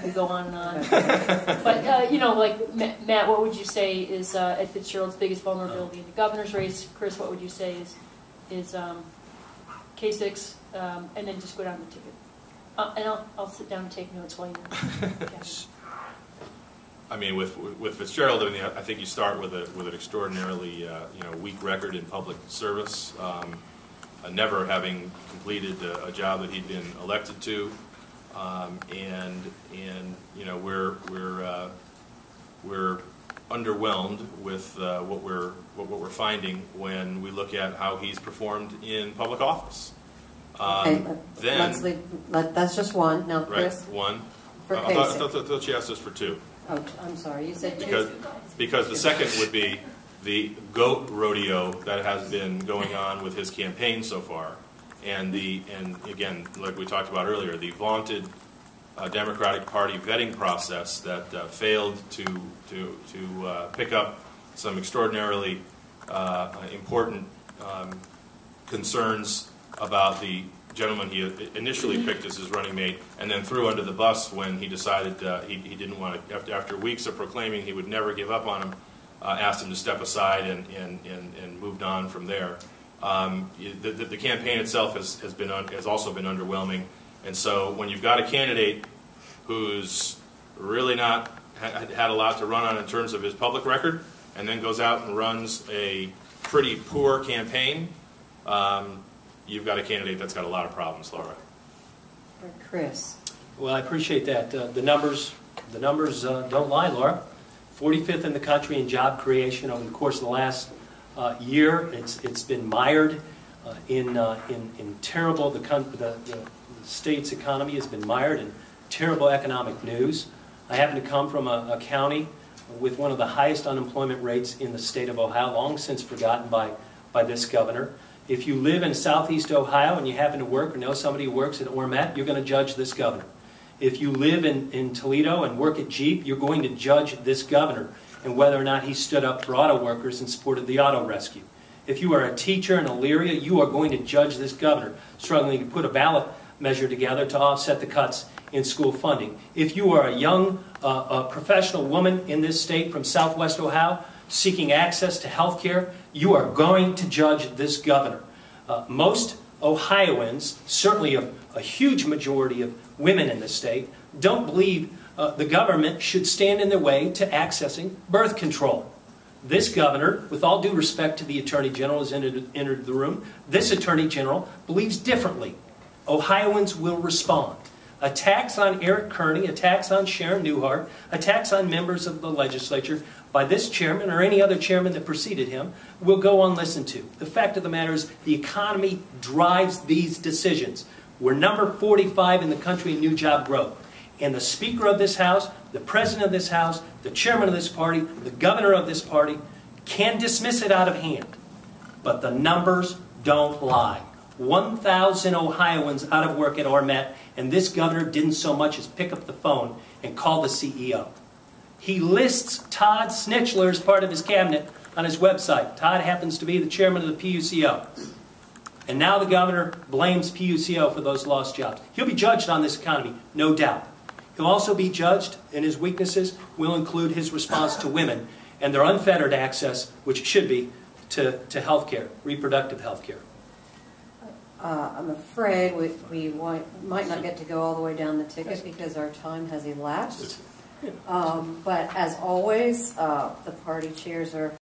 could go on and on. But, you know, like, Matt, what would you say is Ed Fitzgerald's biggest vulnerability in the governor's race? Chris, what would you say is Kasich? And then just go down the ticket. And I'll sit down and take notes while you I mean, with Fitzgerald, I think you start with an extraordinarily weak record in public service, never having completed a job that he'd been elected to, and you know we're underwhelmed with what we're finding when we look at how he's performed in public office. Okay, that's just one. Now, Chris. Right, one. For I thought you asked us for two. Oh, I'm sorry. You said two. Because the second would be the goat rodeo that has been going on with his campaign so far, and again, like we talked about earlier, the vaunted Democratic Party vetting process that failed to pick up some extraordinarily important concerns about the gentleman he initially picked as his running mate, and then threw under the bus when he decided he didn't want to. After weeks of proclaiming he would never give up on him, asked him to step aside and moved on from there. The campaign itself has also been underwhelming, and so when you've got a candidate who's really not had a lot to run on in terms of his public record, and then goes out and runs a pretty poor campaign, you've got a candidate that's got a lot of problems, Laura. Chris. Well, I appreciate that. The numbers don't lie, Laura. 45th in the country in job creation over the course of the last year. It's been mired in terrible. The state's economy has been mired in terrible economic news. I happen to come from a county with one of the highest unemployment rates in the state of Ohio, long since forgotten by this governor. If you live in southeast Ohio and you happen to work or know somebody who works at Ormet, you're going to judge this governor. If you live in Toledo and work at Jeep, you're going to judge this governor and whether or not he stood up for auto workers and supported the auto rescue. If you are a teacher in Elyria, you are going to judge this governor struggling to put a ballot measure together to offset the cuts in school funding. If you are a young professional woman in this state from southwest Ohio seeking access to health care, you are going to judge this governor. Most Ohioans, certainly a huge majority of women in the state, don't believe the government should stand in their way to accessing birth control. This governor, with all due respect to the Attorney General who's entered the room, this Attorney General believes differently. Ohioans will respond. Attacks on Eric Kearney, attacks on Sharon Newhart, attacks on members of the legislature by this chairman or any other chairman that preceded him will go unlistened to. The fact of the matter is the economy drives these decisions. We're number 45 in the country in new job growth. And the Speaker of this House, the President of this House, the Chairman of this party, the Governor of this party can dismiss it out of hand. But the numbers don't lie. 1,000 Ohioans out of work at Ormet, and this governor didn't so much as pick up the phone and call the CEO. He lists Todd Snitchler as part of his cabinet on his website. Todd happens to be the chairman of the PUCO. And now the governor blames PUCO for those lost jobs. He'll be judged on this economy, no doubt. He'll also be judged, and his weaknesses will include his response to women and their unfettered access, which it should be, to health care, reproductive health care. I'm afraid we might not get to go all the way down the ticket because our time has elapsed. But as always, the party chairs are